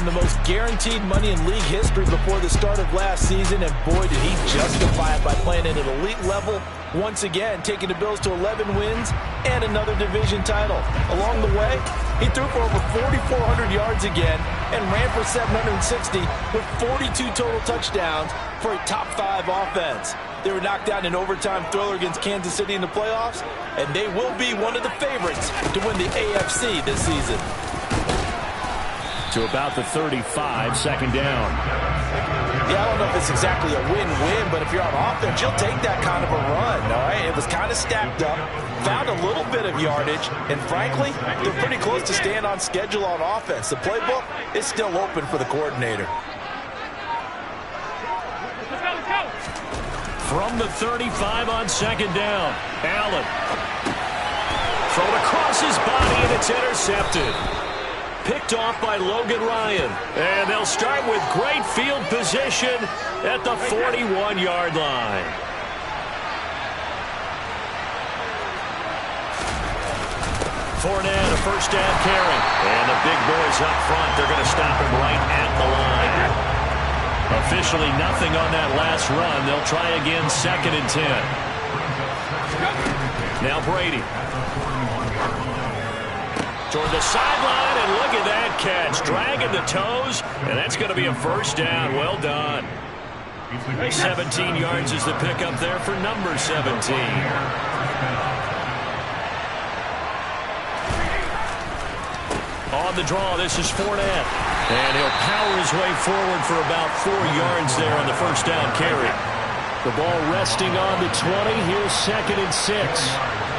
the most guaranteed money in league history before the start of last season, and boy, did he justify it by playing at an elite level once again, taking the Bills to 11 wins and another division title. Along the way, he threw for over 4,400 yards again and ran for 760 with 42 total touchdowns for a top-5 offense. They were knocked out in an overtime thriller against Kansas City in the playoffs, and they will be one of the favorites to win the AFC this season. To about the 35, second down. Yeah, I don't know if it's exactly a win-win, but if you're on offense, you'll take that kind of a run, all right? It was kind of stacked up, found a little bit of yardage, and frankly, they're pretty close to staying on schedule on offense. The playbook is still open for the coordinator. From the 35 on second down, Allen. Thrown across his body, and it's intercepted. Picked off by Logan Ryan. And they'll start with great field position at the 41-yard line. Fournette, a first down carry. And the big boys up front, they're going to stop him right at the line. Officially nothing on that last run. They'll try again, 2nd and 10. Now Brady. Toward the sideline, and look at that catch. Dragging the toes, and that's going to be a first down. Well done. 17 yards is the pickup there for number 17. On the draw, this is Fournette. And he'll power his way forward for about 4 yards there on the first down carry. The ball resting on the 20. Here's 2nd and 6.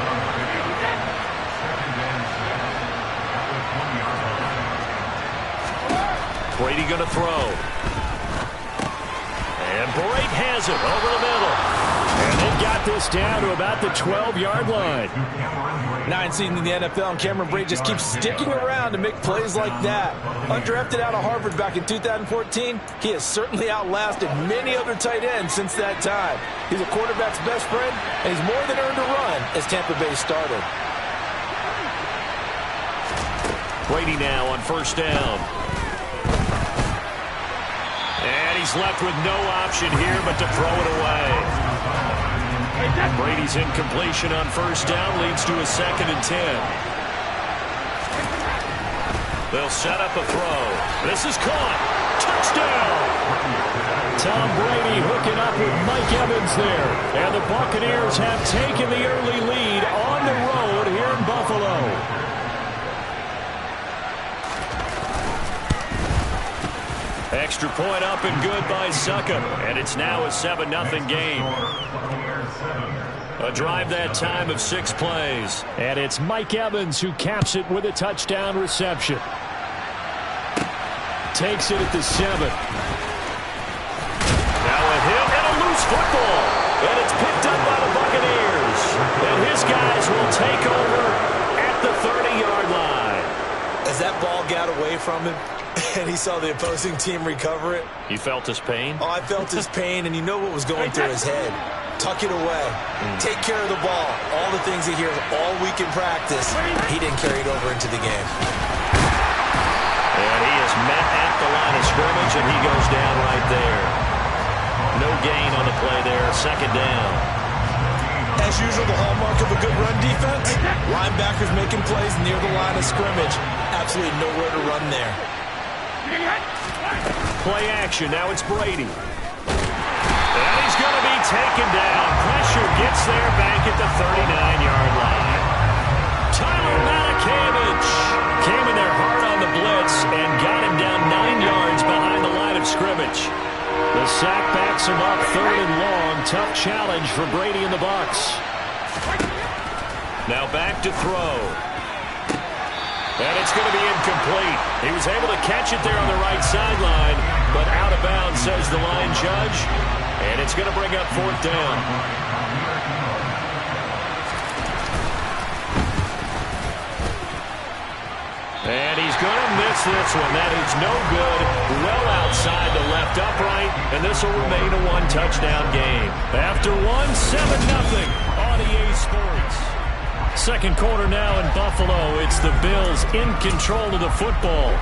Brady going to throw. And Brady has it over the middle. And they've got this down to about the 12-yard line. 9 season in the NFL, and Cameron Brate just keeps sticking around to make plays like that. Undrafted out of Harvard back in 2014, he has certainly outlasted many other tight ends since that time. He's a quarterback's best friend, and he's more than earned a run as Tampa Bay started. Brady now on first down. And he's left with no option here but to throw it away. Brady's incompletion on first down leads to a 2nd and 10. They'll set up a throw. This is caught. Touchdown! Tom Brady hooking up with Mike Evans there. And the Buccaneers have taken the early lead on the road here in Buffalo. Extra point up and good by Suckup. And it's now a 7-0 game. A drive that time of 6 plays. And it's Mike Evans who caps it with a touchdown reception. Takes it at the 7. Now a hit and a loose football. And it's picked up by the Buccaneers. And his guys will take over at the 30-yard line. As that ball got away from him, and he saw the opposing team recover it. You felt his pain? Oh, I felt his pain, and you know what was going through his head. Tuck it away. Take care of the ball. All the things he hears all week in practice, he didn't carry it over into the game. And he is met at the line of scrimmage, and he goes down right there. No gain on the play there. 2nd down. As usual, the hallmark of a good run defense, linebackers making plays near the line of scrimmage. Absolutely nowhere to run there. Play action. Now it's Brady. And he's going to be taken down. Pressure gets there back at the 39-yard line. Tyler Matakevich came in there hard on the blitz and got him down 9 yards behind the line of scrimmage. The sack backs him up 3rd and long. Tough challenge for Brady and the Bucs. Now back to throw. And it's going to be incomplete. He was able to catch it there on the right sideline, but out of bounds, says the line judge. And it's going to bring up 4th down. And he's going to miss this one. That is no good. Well outside the left upright, and this will remain a 1-touchdown game. After 7-0 on EA Sports. Second quarter now in Buffalo. It's the Bills in control of the football.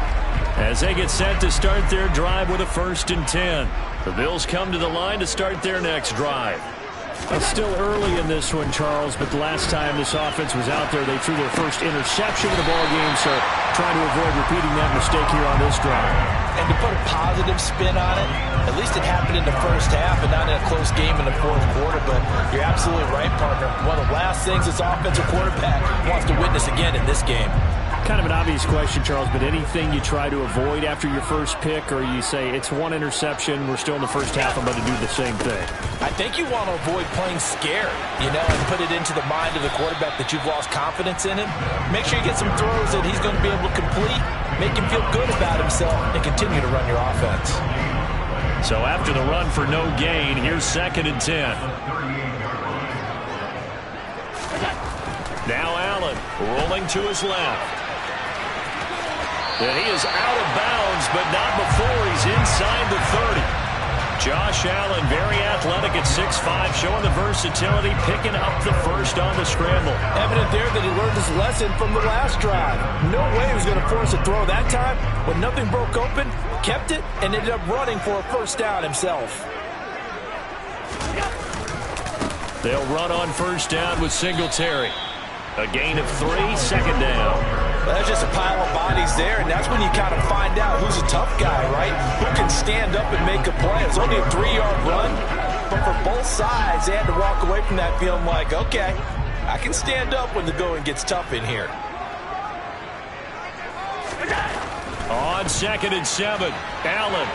as they get set to start their drive with a 1st and 10. The Bills come to the line to start their next drive. It's still early in this one, Charles, but the last time this offense was out there, they threw their first interception of the ball game, so trying to avoid repeating that mistake here on this drive. And to put a positive spin on it, at least it happened in the first half and not in a close game in the fourth quarter, but you're absolutely right, partner. One of the last things this offensive quarterback wants to witness again in this game. Kind of an obvious question, Charles, but anything you try to avoid after your first pick, or you say it's one interception, we're still in the first half, I'm going to do the same thing? I think you want to avoid playing scared, and put it into the mind of the quarterback that you've lost confidence in him. Make sure you get some throws that he's going to be able to complete, make him feel good about himself, and continue to run your offense. So after the run for no gain, here's 2nd and 10. Now Allen rolling to his left. And he is out of bounds, but not before he's inside the 30. Josh Allen, very athletic at 6'5", showing the versatility, picking up the first on the scramble. Evident there that he learned his lesson from the last drive. No way he was going to force a throw that time. When nothing broke open, kept it, and ended up running for a 1st down himself. They'll run on 1st down with Singletary. A gain of 3, 2nd down. There's just a pile of bodies there, and that's when you kind of find out who's a tough guy, right? Who can stand up and make a play. It's only a 3-yard run, but for both sides, they had to walk away from that feeling like, okay, I can stand up when the going gets tough in here. On 2nd and 7, Allen.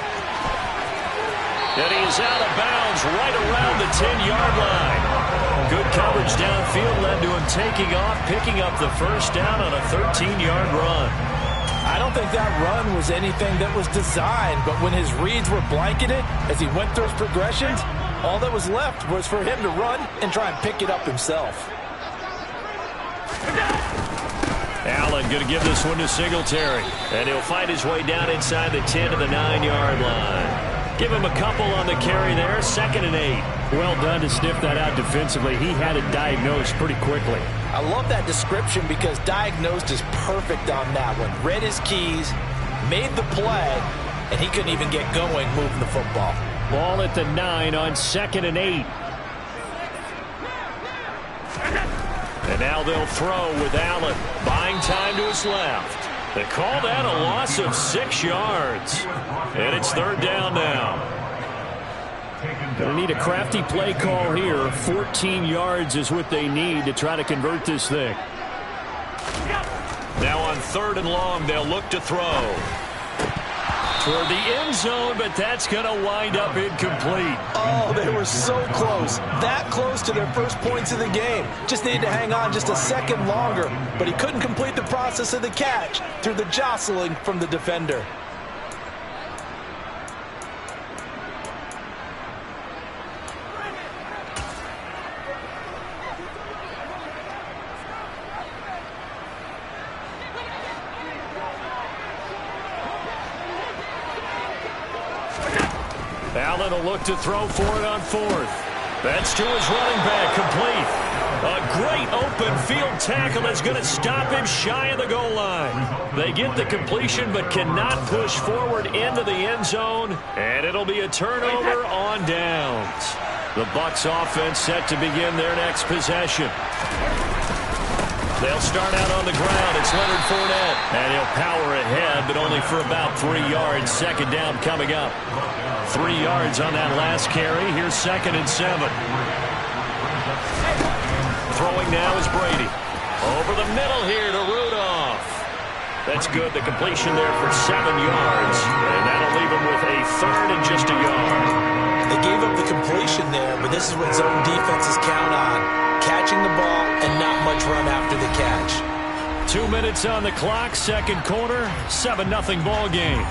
And he is out of bounds right around the 10-yard line. Good coverage downfield led to him taking off, picking up the 1st down on a 13-yard run. I don't think that run was anything that was designed, but when his reads were blanketed as he went through his progressions, all that was left was for him to run and try and pick it up himself. Allen going to give this one to Singletary, and he'll fight his way down inside the 10 to the 9-yard line. Give him a couple on the carry there, 2nd and 8. Well done to sniff that out defensively. He had it diagnosed pretty quickly. I love that description because diagnosed is perfect on that one. Read his keys, made the play, and he couldn't even get going moving the football. Ball at the 9 on 2nd and 8. And now they'll throw with Allen. Buying time to his left. They call that a loss of 6 yards. And it's 3rd down now. Going to need a crafty play call here. 14 yards is what they need to try to convert this thing. Now on 3rd and long, they'll look to throw. Toward the end zone, but that's going to wind up incomplete. Oh, they were so close. That close to their first points of the game. Just needed to hang on just a second longer, but he couldn't complete the process of the catch through the jostling from the defender. Allen will look to throw for it on 4th. That's to his running back, complete. A great open field tackle that's going to stop him shy of the goal line. They get the completion but cannot push forward into the end zone, and it'll be a turnover on downs. The Bucs offense set to begin their next possession. They'll start out on the ground. It's Leonard Fournette, and he'll power ahead, but only for about 3 yards. 2nd down coming up. 3 yards on that last carry. Here's 2nd and 7. Throwing now is Brady. Over the middle here to Rudolph. That's good. The completion there for 7 yards. And that'll leave him with a 3rd and just a yard. They gave up the completion there, but this is what zone defenses count on. Catching the ball and not much run after the catch. 2 minutes on the clock, 2nd quarter, 7-0 ball game.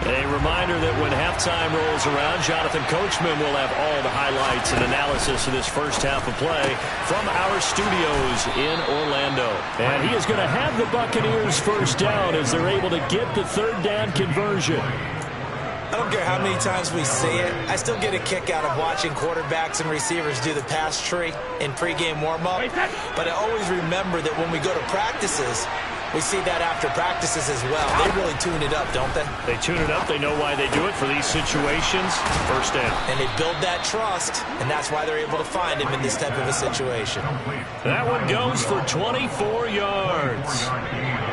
A reminder that when halftime rolls around, Jonathan Coachman will have all the highlights and analysis of this first half of play from our studios in Orlando. And he is going to have the Buccaneers 1st down as they're able to get the 3rd down conversion. I don't care how many times we see it. I still get a kick out of watching quarterbacks and receivers do the pass tree in pregame warm-up. But I always remember that when we go to practices, We see that after practices as well. They really tune it up, don't they? They tune it up. They know why they do it for these situations. First down. And they build that trust, and that's why they're able to find him in this type of a situation. That one goes for 24 yards.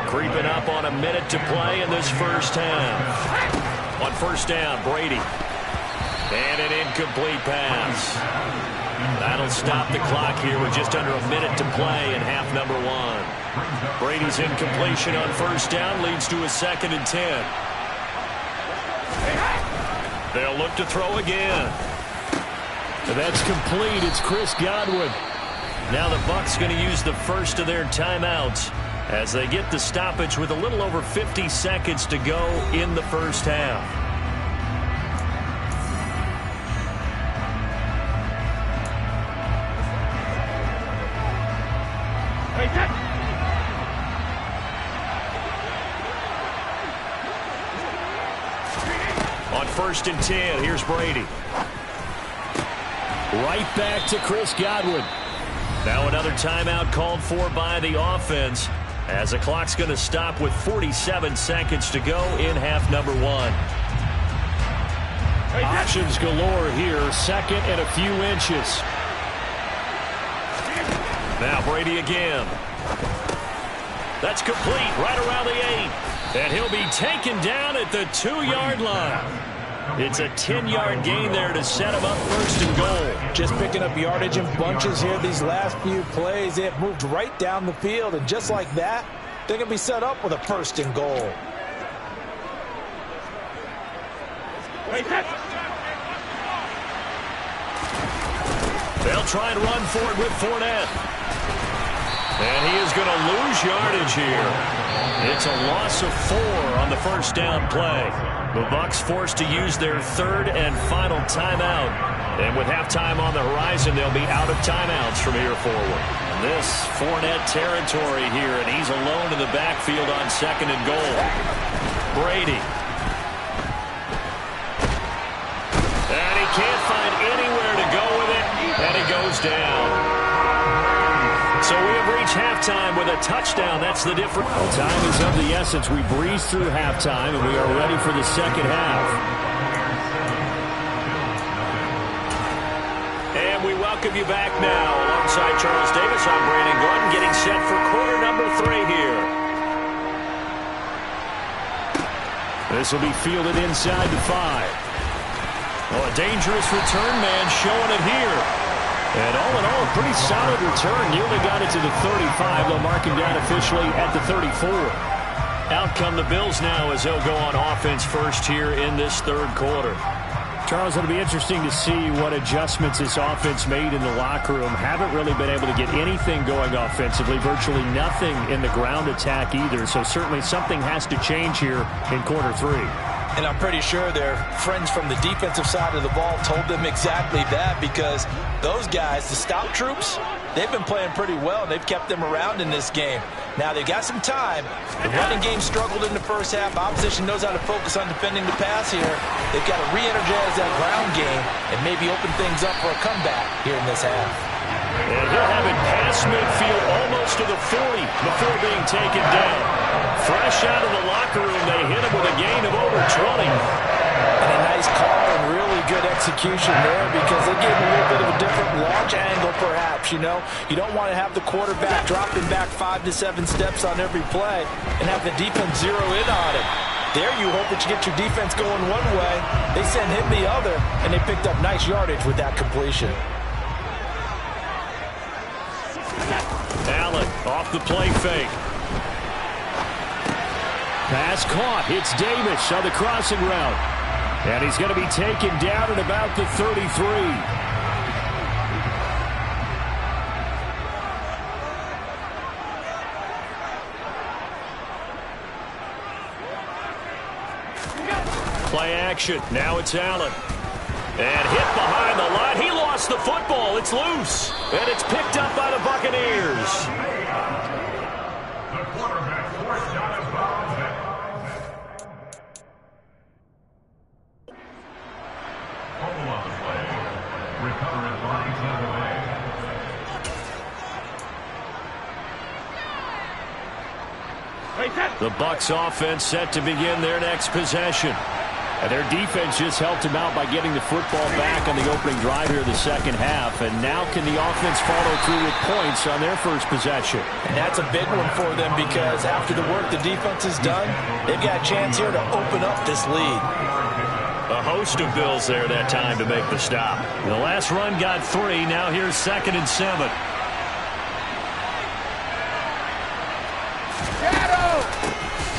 Creeping up on a minute to play in this first half. On first down, Brady. And an incomplete pass. That'll stop the clock here with just under a minute to play in half number one. Brady's incompletion on first down leads to a 2nd and 10. They'll look to throw again. That's complete. It's Chris Godwin. Now the Bucs going to use the first of their timeouts as they get the stoppage with a little over 50 seconds to go in the first half. On 1st and 10, here's Brady. Right back to Chris Godwin. Now another timeout called for by the offense as the clock's going to stop with 47 seconds to go in half number one. Options galore here, 2nd and a few inches. Now Brady again. That's complete right around the 8. And he'll be taken down at the 2-yard line. It's a 10-yard gain there to set him up 1st and goal. Just picking up yardage in bunches here these last few plays. They have moved right down the field, and just like that, they're going to be set up with a 1st and goal. They'll try and run for it with Fournette. And he is going to lose yardage here. It's a loss of 4 on the first down play. The Bucs forced to use their 3rd and final timeout. And with halftime on the horizon, they'll be out of timeouts from here forward. And this Fournette territory here, and he's alone in the backfield on 2nd and goal. Brady. And he can't find anywhere to go with it, and he goes down. So we have reached halftime with a touchdown. That's the difference. Well, time is of the essence. We breezed through halftime, and we are ready for the second half. And we welcome you back now. Alongside Charles Davis, I'm Brandon Gordon, getting set for quarter number 3 here. This will be fielded inside the 5. Oh, a dangerous return man showing it here. And all in all, a pretty solid return. Nearly got it to the 35. They'll mark him down officially at the 34. Out come the Bills now as they'll go on offense first here in this 3rd quarter. Charles, it'll be interesting to see what adjustments this offense made in the locker room. Haven't really been able to get anything going offensively. Virtually nothing in the ground attack either. So certainly something has to change here in quarter 3. And I'm pretty sure their friends from the defensive side of the ball told them exactly that, because those guys, the stout troops, they've been playing pretty well. They've kept them around in this game. Now they've got some time. The running game struggled in the first half. Opposition knows how to focus on defending the pass here. They've got to re-energize that ground game and maybe open things up for a comeback here in this half. And he'll have it past midfield almost to the 40 before being taken down. Fresh out of the locker room, they hit him with a gain of over 20. And a nice call and really good execution there, because they gave him a little bit of a different launch angle perhaps, you know. You don't want to have the quarterback dropping back 5 to 7 steps on every play and have the defense zero in on it. There you hope that you get your defense going one way. They send him the other, and they picked up nice yardage with that completion. Allen off the play fake. Pass caught. It's Davis on the crossing route. And he's going to be taken down at about the 33. Play action. Now it's Allen. And hit behind the line. He lost the football. It's loose. And it's picked up by the Buccaneers. The quarterback forced out of bounds. Fumble on the play. Recover at 9 away. The Bucs offense set to begin their next possession. And their defense just helped him out by getting the football back on the opening drive here in the second half. And now can the offense follow through with points on their first possession? And that's a big one for them because after the work the defense has done, they've got a chance here to open up this lead. A host of Bills there that time to make the stop. The last run got 3. Now here's 2nd and 7.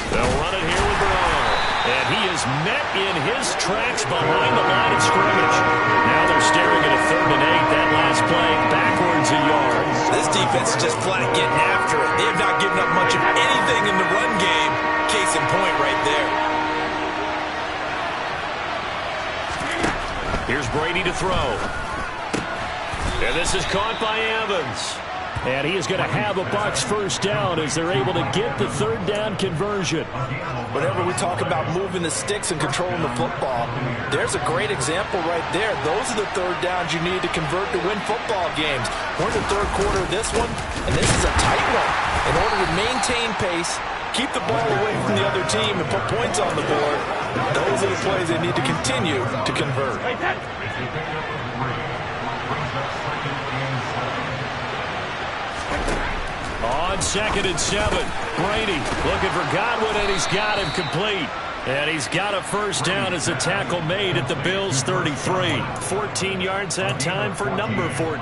They'll run it here with Brown. And he is met in his tracks behind the line of scrimmage. Now they're staring at a 3rd and 8. That last play backwards a yard. This defense is just flat getting after it. They have not given up much of anything in the run game. Case in point right there. Here's Brady to throw. And this is caught by Evans. And he is going to have a Bucs first down as they're able to get the 3rd down conversion. Whenever we talk about moving the sticks and controlling the football, there's a great example right there. Those are the 3rd downs you need to convert to win football games. We're in the 3rd quarter of this one, and this is a tight one. In order to maintain pace, keep the ball away from the other team, and put points on the board, those are the plays they need to continue to convert. On 2nd and 7, Brady looking for Godwin, and he's got him complete. And he's got a first down as a tackle made at the Bills' 33. 14 yards that time for number 14.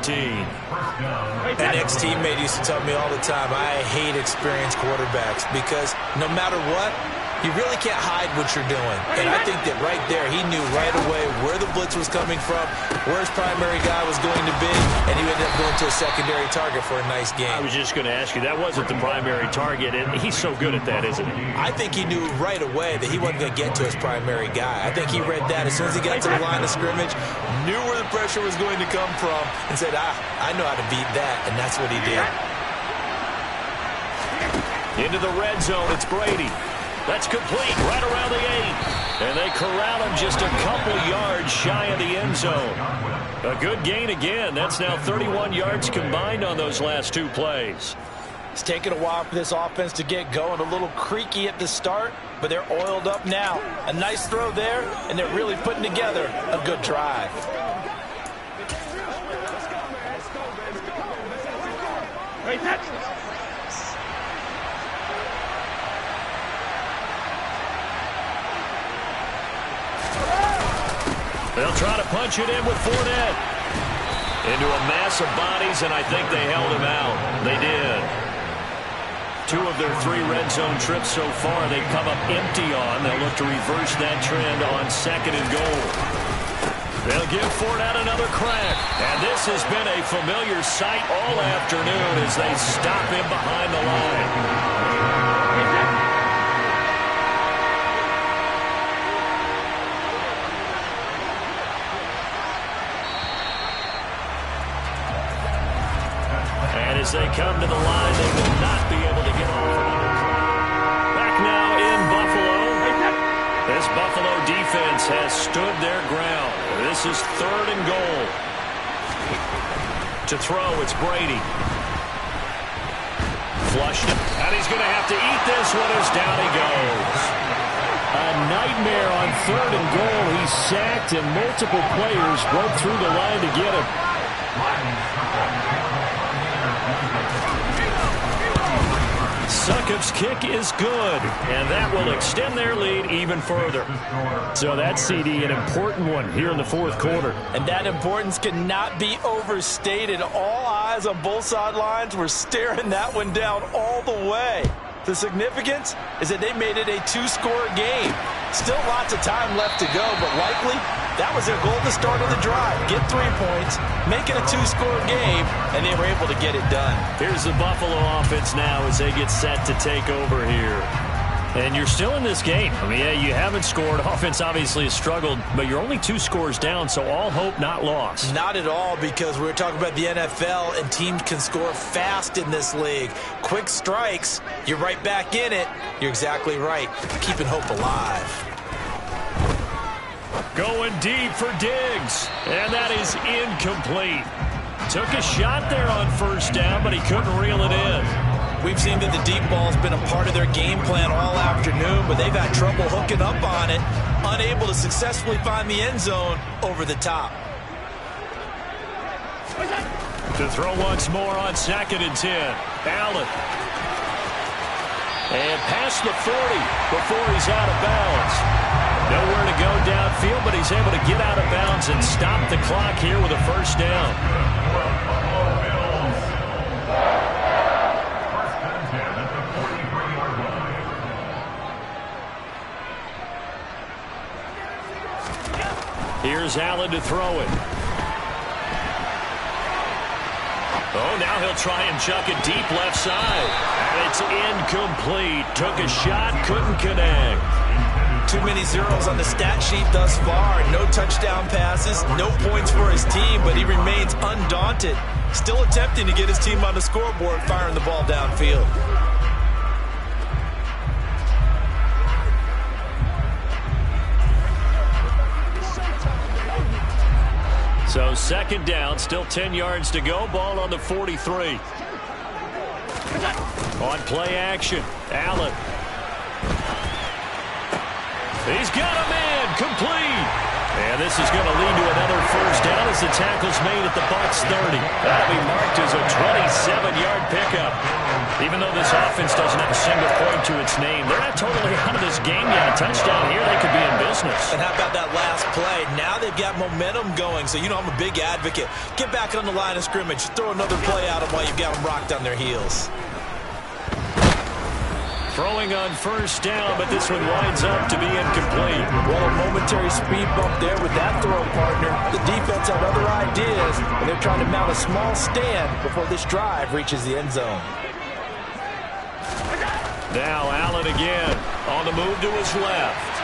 An ex-teammate used to tell me all the time, I hate experienced quarterbacks because no matter what, you really can't hide what you're doing. And I think that right there, he knew right away where the blitz was coming from, where his primary guy was going to be, and he ended up going to a secondary target for a nice game. I was just going to ask you, that wasn't the primary target, and he's so good at that, isn't he? I think he knew right away that he wasn't going to get to his primary guy. I think he read that as soon as he got to the line of scrimmage, knew where the pressure was going to come from, and said, I know how to beat that, and that's what he did. Into the red zone, it's Brady. That's complete, right around the 8. And they corral him just a couple yards shy of the end zone. A good gain again. That's now 31 yards combined on those last 2 plays. It's taken a while for this offense to get going. A little creaky at the start, but they're oiled up now. A nice throw there, and they're really putting together a good drive. They'll try to punch it in with Fournette. Into a mass of bodies, and I think they held him out. They did. 2 of their 3 red zone trips so far they've come up empty on. They'll look to reverse that trend on 2nd and goal. They'll give Fournette another crack. And this has been a familiar sight all afternoon as they stop him behind the line. As they come to the line, they will not be able to get off another drive. Back now in Buffalo. This Buffalo defense has stood their ground. This is 3rd and goal. To throw, it's Brady. Flushed it, and he's going to have to eat this one as down he goes. A nightmare on 3rd and goal. He's sacked, and multiple players broke through the line to get him. Succop's kick is good, and that will extend their lead even further. So that CD, an important one here in the 4th quarter. And that importance cannot be overstated. All eyes on both sidelines were staring that one down all the way. The significance is that they made it a 2-score game. Still lots of time left to go, but likely that was their goal at the start of the drive. Get 3 points, make it a 2-score game, and they were able to get it done. Here's the Buffalo offense now as they get set to take over here. And you're still in this game. I mean, yeah, you haven't scored. Offense obviously has struggled, but you're only 2 scores down, so all hope not lost. Not at all, because we're talking about the NFL, and teams can score fast in this league. Quick strikes, you're right back in it. You're exactly right. Keeping hope alive. Going deep for Diggs, and that is incomplete. Took a shot there on 1st down, but he couldn't reel it in. We've seen that the deep ball's been a part of their game plan all afternoon, but they've had trouble hooking up on it, unable to successfully find the end zone over the top. To throw once more on 2nd and 10. Allen. And past the 40 before he's out of bounds. Nowhere to go downfield, but he's able to get out of bounds and stop the clock here with a first down. Here's Allen to throw it. Oh, now he'll try and chuck it deep left side. And it's incomplete. Took a shot, couldn't connect. Too many zeros on the stat sheet thus far. No touchdown passes, no points for his team, but he remains undaunted. Still attempting to get his team on the scoreboard, firing the ball downfield. So 2nd down, still 10 yards to go. Ball on the 43. On play action, Allen. He's got a man, complete. And this is going to lead to another first down as the tackle's made at the Bucs 30. That'll be marked as a 27-yard pickup. Even though this offense doesn't have a single point to its name, they're not totally out of this game yet. A touchdown here, they could be in business. And how about that last play? Now they've got momentum going, so you know I'm a big advocate. Get back on the line of scrimmage. Throw another play at them while you've got them rocked on their heels. Throwing on first down, but this one winds up to be incomplete. Well, a momentary speed bump there with that throw, partner. The defense had other ideas, and they're trying to mount a small stand before this drive reaches the end zone. Now Allen again on the move to his left.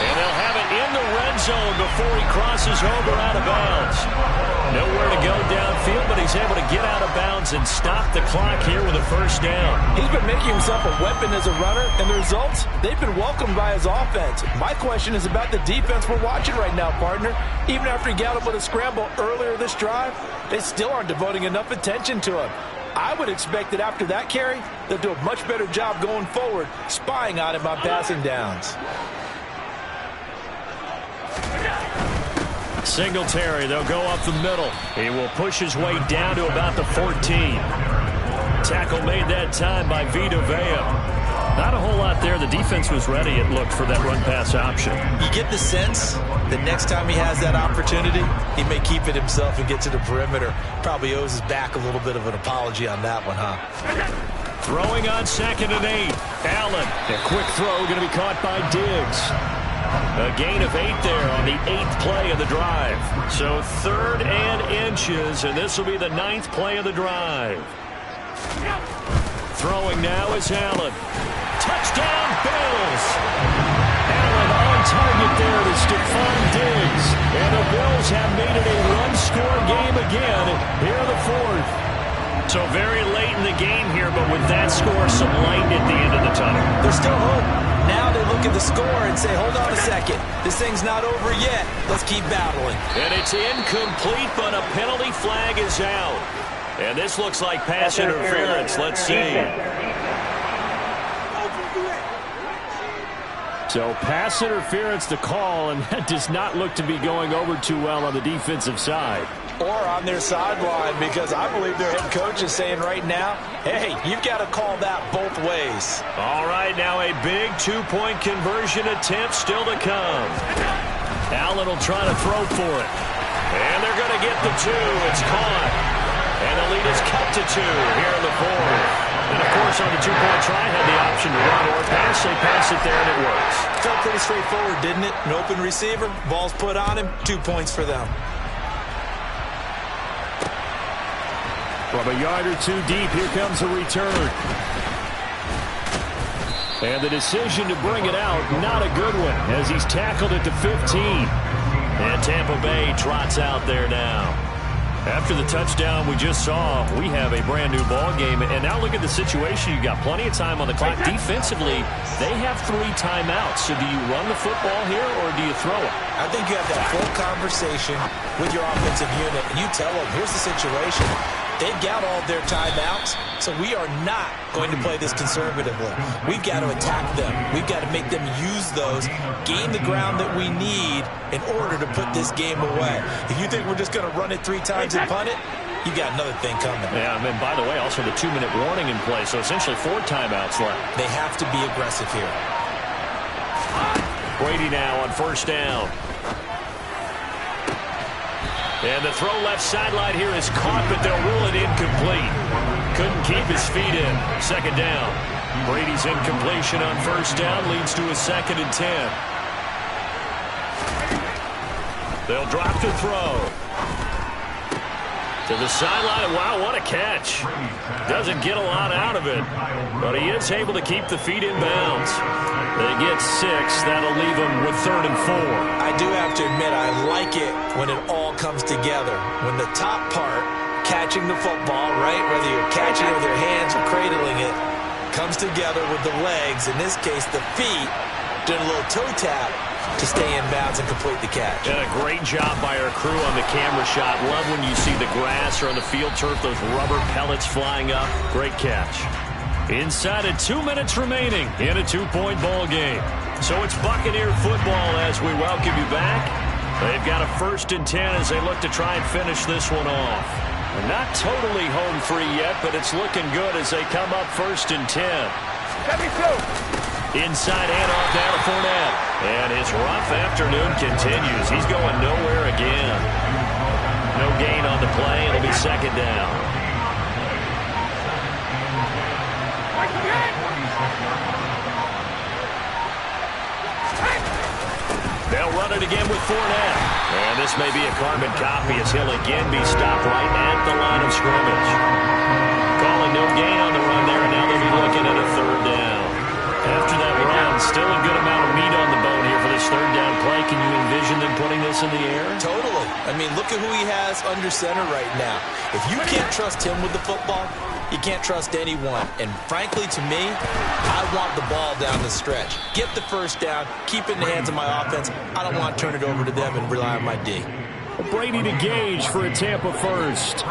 And they'll have it in the red zone before he crosses over out of bounds. Nowhere to go downfield, but he's able to get out of bounds and stop the clock here with a first down. He's been making himself a weapon as a runner, and the results, they've been welcomed by his offense. My question is about the defense we're watching right now, partner. Even after he got up with a scramble earlier this drive, they still aren't devoting enough attention to him. I would expect that after that carry, they'll do a much better job going forward, spying on him on passing downs. Singletary, they'll go up the middle. He will push his way down to about the 14. Tackle made that time by Vita Vea. Not a whole lot there. The defense was ready, it looked, for that run-pass option. You get the sense that next time he has that opportunity, he may keep it himself and get to the perimeter. Probably owes his back a little bit of an apology on that one, huh? Throwing on 2nd and 8. Allen, a quick throw going to be caught by Diggs. A gain of 8 there on the 8th play of the drive. So 3rd and inches, and this will be the 9th play of the drive. Throwing now is Allen. Touchdown, Bills! Allen on target there to Stephon Diggs. And the Bills have made it a one-score game again here in the 4th. So very late in the game here, but with that score, some light at the end of the tunnel. There's still hope. Now they look at the score and say, hold on a second. This thing's not over yet. Let's keep battling. And it's incomplete, but a penalty flag is out. And this looks like pass interference. Let's see. So pass interference to call, and that does not look to be going over too well on the defensive side. Or on their sideline, because I believe their head coach is saying right now, hey, you've got to call that both ways. All right, now a big two-point conversion attempt still to come. Allen will try to throw for it. And they're going to get the 2. It's caught. And the lead is cut to 2 here in the 4th. And, of course, on the two-point try, had the option to run or pass. They pass it there, and it works. Felt pretty straightforward, didn't it? An open receiver, ball's put on him, 2 points for them. From a yard or 2 deep, here comes a return. And the decision to bring it out, not a good one, as he's tackled at the 15. And Tampa Bay trots out there now. After the touchdown we just saw, we have a brand-new ball game. And now look at the situation. You've got plenty of time on the clock. Defensively, they have 3 timeouts. So do you run the football here, or do you throw it? I think you have that full conversation with your offensive unit, and you tell them, here's the situation. They've got all their timeouts, so we are not going to play this conservatively. We've got to attack them. We've got to make them use those, gain the ground that we need in order to put this game away. If you think we're just going to run it 3 times and punt it, you got another thing coming. Yeah, and then, by the way, also the 2-minute warning in play, so essentially 4 timeouts left. They have to be aggressive here. Brady now on first down. And the throw left sideline here is caught, but they'll rule it incomplete. Couldn't keep his feet in. Second down. Brady's incompletion on first down leads to a 2nd and 10. They'll drop to throw. To the sideline. Wow, what a catch. Doesn't get a lot out of it, but he is able to keep the feet in bounds. They get 6. That'll leave them with 3rd and 4. I do have to admit, I like it when it all comes together. When the top part, catching the football, right, whether you're catching it with your hands or cradling it, comes together with the legs, in this case the feet, doing a little toe tap to stay in bounds and complete the catch. And a great job by our crew on the camera shot. Love when you see the grass or on the field turf, those rubber pellets flying up. Great catch. Inside of 2 minutes remaining in a 2-point ball game. So it's Buccaneer football as we welcome you back. They've got a 1st and 10 as they look to try and finish this one off. They're not totally home free yet, but it's looking good as they come up 1st and 10. Inside handoff down to Fournette. And his rough afternoon continues. He's going nowhere again. No gain on the play. It'll be 2nd down. They'll run it again with Fournette. And this may be a carbon copy as he'll again be stopped right at the line of scrimmage. Calling no gain on the run there, and now they'll be looking at a 3rd down. After that run, still a good amount of meat on the bone here for this 3rd down play. Can you envision them putting this in the air? Totally. I mean, look at who he has under center right now. If you can't trust him with the football, you can't trust anyone. And frankly, to me, I want the ball down the stretch. Get the 1st down, keep it in the hands of my offense. I don't want to turn it over to them and rely on my D. Brady to Gage for a Tampa 1st.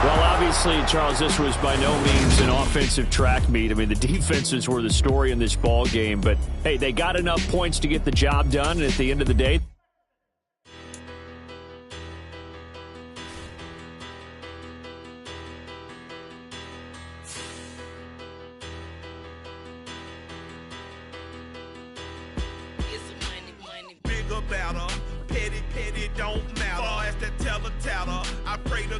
Well, obviously, Charles, this was by no means an offensive track meet. I mean, the defenses were the story in this ball game, but hey, they got enough points to get the job done, and at the end of the day, bigger, better, petty, don't matter. Far as that teller, I pray to